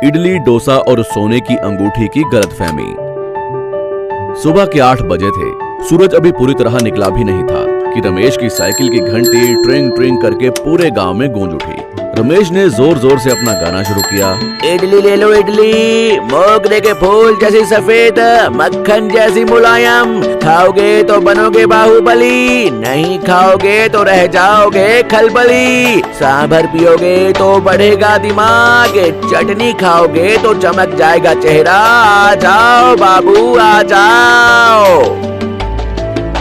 इडली, डोसा और सोने की अंगूठी की गलतफहमी। सुबह के 8 बजे थे। सूरज अभी पूरी तरह निकला भी नहीं था कि रमेश की साइकिल की घंटी ट्रिंग ट्रिंग करके पूरे गांव में गूंज उठी। रमेश ने जोर जोर से अपना गाना शुरू किया। इडली ले लो इडली, मोगरे के फूल जैसी सफेद, मक्खन जैसी मुलायम, खाओगे तो बनोगे बाहुबली, नहीं खाओगे तो रह जाओगे खलबली, सांभर पियोगे तो बढ़ेगा दिमाग, चटनी खाओगे तो चमक जाएगा चेहरा, आ जाओ बाबू आ जाओ।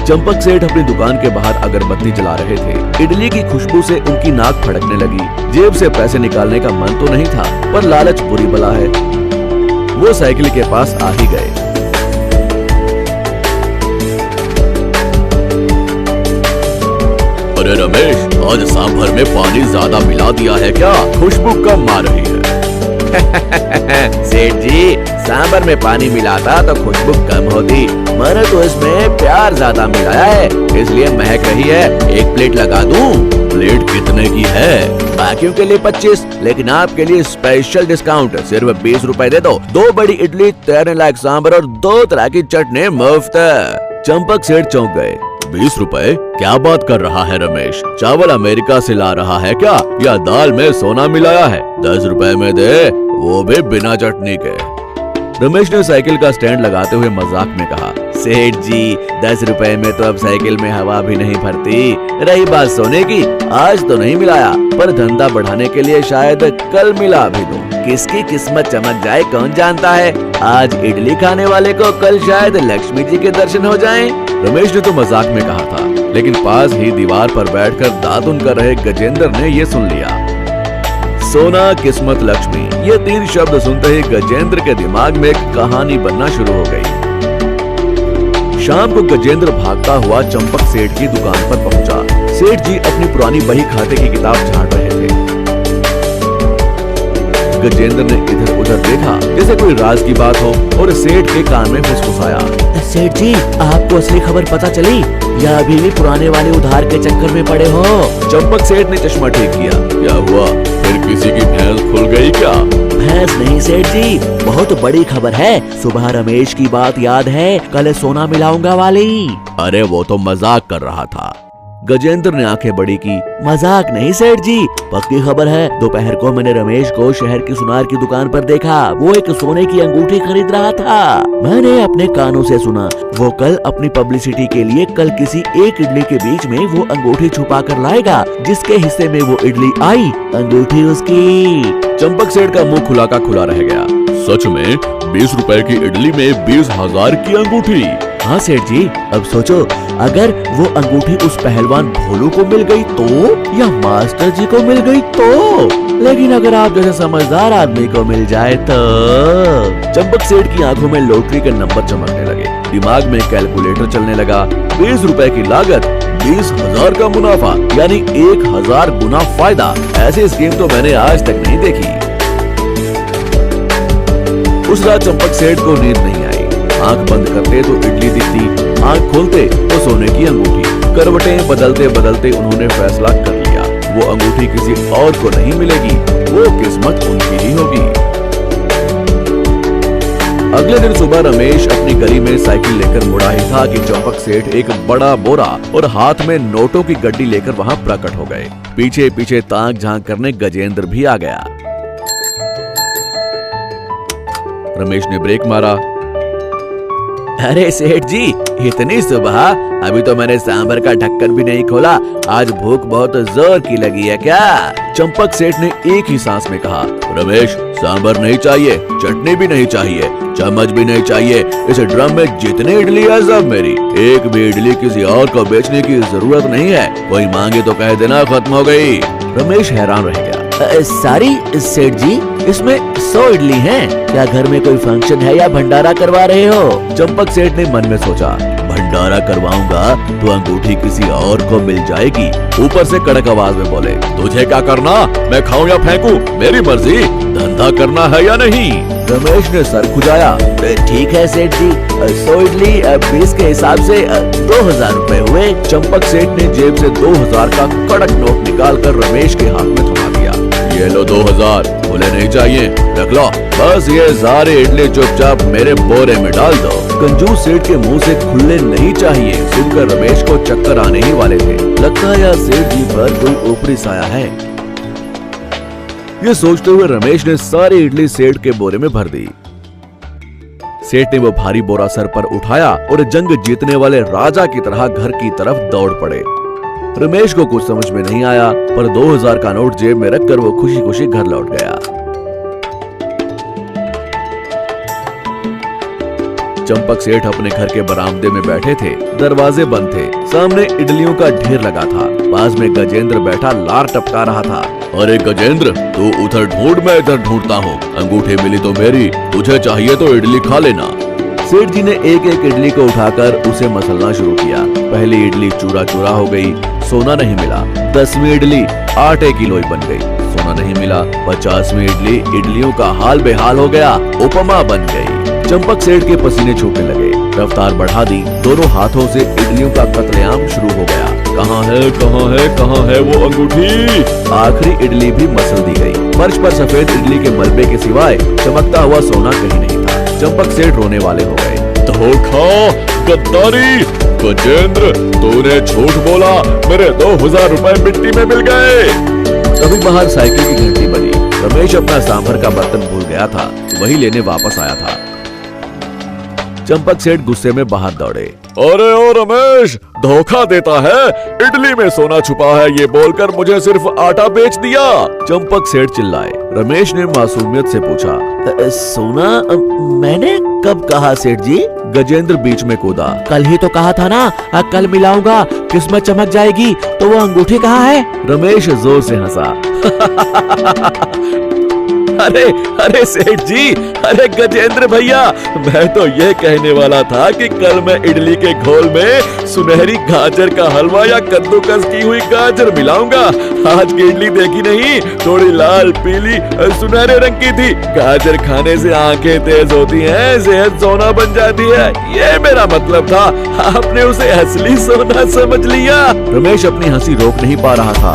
चंपक सेठ अपनी दुकान के बाहर अगरबत्ती जला रहे थे। इडली की खुशबू से उनकी नाक फड़कने लगी। जेब से पैसे निकालने का मन तो नहीं था, पर लालच बुरी बला है। वो साइकिल के पास आ ही गए। अरे रमेश, आज सांभर में पानी ज्यादा मिला दिया है क्या? खुशबू कम आ रही है। सेठ जी, सांभर में पानी मिलाता तो खुशबू कम होती, मैंने तो इसमें प्यार ज्यादा मिलाया है, इसलिए महक रही है। एक प्लेट लगा दूं? प्लेट कितने की है? बाकियों के लिए 25, लेकिन आपके लिए स्पेशल डिस्काउंट, सिर्फ 20 रुपए दे दो। 2 बड़ी इडली, तैरने लायक सांभर और 2 तरह की चटनी मुफ्त। चंपक सेठ चौंक गए। 20 रुपए? क्या बात कर रहा है रमेश? चावल अमेरिका से ला रहा है क्या, या दाल में सोना मिलाया है? 10 रुपए में दे, वो भी बिना चटनी के। रमेश ने साइकिल का स्टैंड लगाते हुए मजाक में कहा। सेठ जी, 10 रुपए में तो अब साइकिल में हवा भी नहीं भरती। रही बात सोने की, आज तो नहीं मिलाया, पर धंधा बढ़ाने के लिए शायद कल मिला भी दूं। किसकी किस्मत चमक जाए कौन जानता है। आज इडली खाने वाले को कल शायद लक्ष्मी जी के दर्शन हो जाएं। रमेश ने तो मजाक में कहा था, लेकिन पास ही दीवार पर बैठकर दातुन कर रहे गजेंद्र ने ये सुन लिया। सोना, किस्मत, लक्ष्मी, ये 3 शब्द सुनते ही गजेंद्र के दिमाग में एक कहानी बनना शुरू हो गई। शाम को गजेंद्र भागता हुआ चंपक सेठ की दुकान पर पहुंचा। सेठ जी अपनी पुरानी बही खाते की किताब झाड़ रहे थे। गजेंद्र ने इधर उधर देखा जैसे कोई राज की बात हो, और सेठ के कान में फुसफुसाया। सेठ जी, आपको असली खबर पता चली या अभी भी पुराने वाले उधार के चक्कर में पड़े हो? चंपक सेठ ने चश्मा ठीक किया। क्या हुआ, फिर किसी की भैंस खुल गई क्या? भैंस नहीं सेठ जी, बहुत बड़ी खबर है। सुबह रमेश की बात याद है, कल सोना मिलाऊंगा वाली? अरे वो तो मजाक कर रहा था। गजेंद्र ने आंखें बड़ी की। मजाक नहीं सेठ जी, पक्की खबर है। दोपहर को मैंने रमेश को शहर की सुनार की दुकान पर देखा, वो एक सोने की अंगूठी खरीद रहा था। मैंने अपने कानों से सुना, वो कल अपनी पब्लिसिटी के लिए कल किसी एक इडली के बीच में वो अंगूठी छुपा कर लाएगा। जिसके हिस्से में वो इडली आई, अंगूठी उसकी। चंपक सेठ का मुंह खुला का खुला रह गया। सच में 20 रुपए की इडली में 20,000 की अंगूठी? हाँ सेठ जी, अब सोचो, अगर वो अंगूठी उस पहलवान भोलू को मिल गई तो, या मास्टर जी को मिल गई तो, लेकिन अगर आप जैसे समझदार आदमी को मिल जाए तो। चंपक सेठ की आंखों में लॉटरी के नंबर चमकने लगे। दिमाग में कैलकुलेटर चलने लगा। 20 रुपए की लागत, 20,000 का मुनाफा, यानी 1000 गुना फायदा। ऐसी स्कीम तो मैंने आज तक नहीं देखी। उस रात चंपक सेठ को नींद नहीं आई। आंख बंद करते तो इडली दिखती, आंख खोलते तो सोने की अंगूठी। करवटें बदलते बदलते उन्होंने फैसला कर लिया, वो अंगूठी किसी और को नहीं मिलेगी, वो किस्मत उनकी ही होगी। अगले दिन सुबह रमेश अपनी गली में साइकिल लेकर मुड़ा ही था कि चंपक सेठ एक बड़ा बोरा और हाथ में नोटों की गड्डी लेकर वहां प्रकट हो गए। पीछे पीछे ताक झांक करने गजेंद्र भी आ गया। रमेश ने ब्रेक मारा। अरे सेठ जी, इतनी सुबह? अभी तो मैंने सांभर का ढक्कन भी नहीं खोला। आज भूख बहुत जोर की लगी है क्या? चंपक सेठ ने एक ही सांस में कहा। रमेश, सांभर नहीं चाहिए, चटनी भी नहीं चाहिए, चम्मच भी नहीं चाहिए। इस ड्रम में जितनी इडली है सब मेरी। एक भी इडली किसी और को बेचने की जरूरत नहीं है। कोई मांगे तो कह देना खत्म हो गई। रमेश हैरान रह गया। सारी सेठ जी, इसमें 100 इडली हैं। क्या घर में कोई फंक्शन है या भंडारा करवा रहे हो? चंपक सेठ ने मन में सोचा, भंडारा करवाऊंगा तो अंगूठी किसी और को मिल जाएगी। ऊपर से कड़क आवाज में बोले, तुझे क्या करना? मैं खाऊं या फेंकूं, मेरी मर्जी। धंधा करना है या नहीं? रमेश ने सर खुजाया। ठीक है सेठ जी, 100 इडली 20 के हिसाब से 2000 रुपए हुए। चंपक सेठ ने जेब से 2000 का कड़क नोट निकालकर रमेश के हाथ में थमा दिया। ये लो 2000, खुले नहीं चाहिए, रख लो, बस ये सारे इडली चुपचाप मेरे बोरे में डाल दो। कंजूस सेठ के मुंह से खुले नहीं चाहिए सुनकर रमेश को चक्कर आने ही वाले थे। लगता है यार सेठ जी पर कोई ऊपरी साया है। ये सोचते हुए रमेश ने सारी इडली सेठ के बोरे में भर दी। सेठ ने वो भारी बोरा सर पर उठाया और जंग जीतने वाले राजा की तरह घर की तरफ दौड़ पड़े। रमेश को कुछ समझ में नहीं आया, पर 2000 का नोट जेब में रखकर वो खुशी खुशी घर लौट गया। चंपक सेठ अपने घर के बरामदे में बैठे थे, दरवाजे बंद थे, सामने इडलियों का ढेर लगा था। पास में गजेंद्र बैठा लार टपका रहा था। अरे गजेंद्र, तू उधर ढूंढ, मैं इधर ढूंढता हूँ। अंगूठी मिली तो मेरी, तुझे चाहिए तो इडली खा लेना। सेठ जी ने एक एक इडली को उठाकर उसे मसलना शुरू किया। पहली इडली चूरा चूरा हो गई, सोना नहीं मिला। 10वीं इडली आटे की लोई बन गई, सोना नहीं मिला। 50वीं इडली इडलियों का हाल बेहाल हो गया, उपमा बन गई। चंपक सेठ के पसीने छूटने लगे, रफ्तार बढ़ा दी। दोनों हाथों से इडलियों का कत्लेआम शुरू हो गया। कहाँ है, कहाँ है, कहाँ है वो अंगूठी? आखिरी इडली भी मसल दी गई। फर्श पर सफेद इडली के मलबे के सिवाय चमकता हुआ सोना कहीं नहीं था। चंपक सेठ रोने वाले हो गए। धोखा, गद्दारी, गजेंद्र, तूने झूठ बोला, मेरे 2000 रुपए मिट्टी में मिल गए। तभी बाहर साइकिल की घंटी बजी। रमेश अपना सांभर का बर्तन भूल गया था, वही लेने वापस आया था। चंपक सेठ गुस्से में बाहर दौड़े। अरे ओ रमेश, धोखा देता है, इडली में सोना छुपा है ये बोलकर मुझे सिर्फ आटा बेच दिया। चंपक सेठ चिल्लाए। रमेश ने मासूमियत से पूछा, सोना मैंने कब कहा सेठ जी? गजेंद्र बीच में कूदा। कल ही तो कहा था ना, कल मिलाऊंगा, किस्मत चमक जाएगी। तो वो अंगूठी कहाँ है? रमेश जोर से हंसा। अरे अरे सेठ जी, अरे गजेंद्र भैया, मैं तो ये कहने वाला था कि कल मैं इडली के घोल में सुनहरी गाजर का हलवा या कद्दूकस की हुई गाजर मिलाऊंगा। आज की इडली देखी नहीं, थोड़ी लाल पीली सुनहरे रंग की थी। गाजर खाने से आंखें तेज होती हैं, सेहत सोना बन जाती है, ये मेरा मतलब था। आपने उसे असली सोना समझ लिया। रमेश अपनी हंसी रोक नहीं पा रहा था।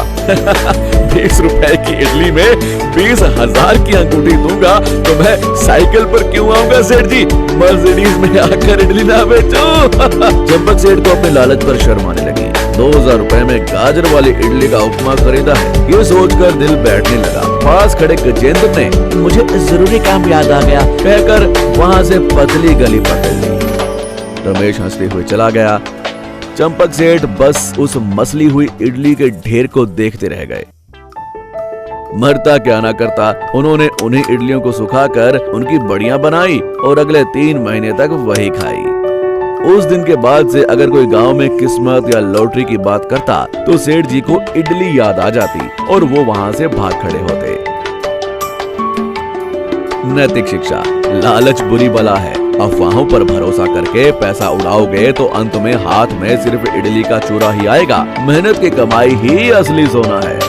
20 रुपए की इडली में 20,000 की अंगूठी दूंगा तो मैं साइकिल पर क्यों आऊंगा सेठ जी? मर्सिडीज में आकर इडली ना बेचूं। चंपक सेठ को अपने लालच पर शर्म आने लगी। 2000 रुपए में गाजर वाली इडली का उपमा खरीदा है, ये सोचकर दिल बैठने लगा। पास खड़े गजेंद्र ने मुझे जरूरी काम याद आ गया कहकर वहाँ से पतली गली पकड़ ली। रमेश हंसते हुए चला गया। चंपक सेठ बस उस मसली हुई इडली के ढेर को देखते रह गए। मरता क्या ना करता, उन्होंने उन्हीं इडलियों को सुखाकर उनकी बड़ियां बनाई और अगले 3 महीने तक वही खाई। उस दिन के बाद से अगर कोई गांव में किस्मत या लॉटरी की बात करता तो सेठ जी को इडली याद आ जाती और वो वहां से भाग खड़े होते। नैतिक शिक्षा, लालच बुरी बला है। अफवाहों पर भरोसा करके पैसा उड़ाओगे तो अंत में हाथ में सिर्फ इडली का चूरा ही आएगा। मेहनत की कमाई ही असली सोना है।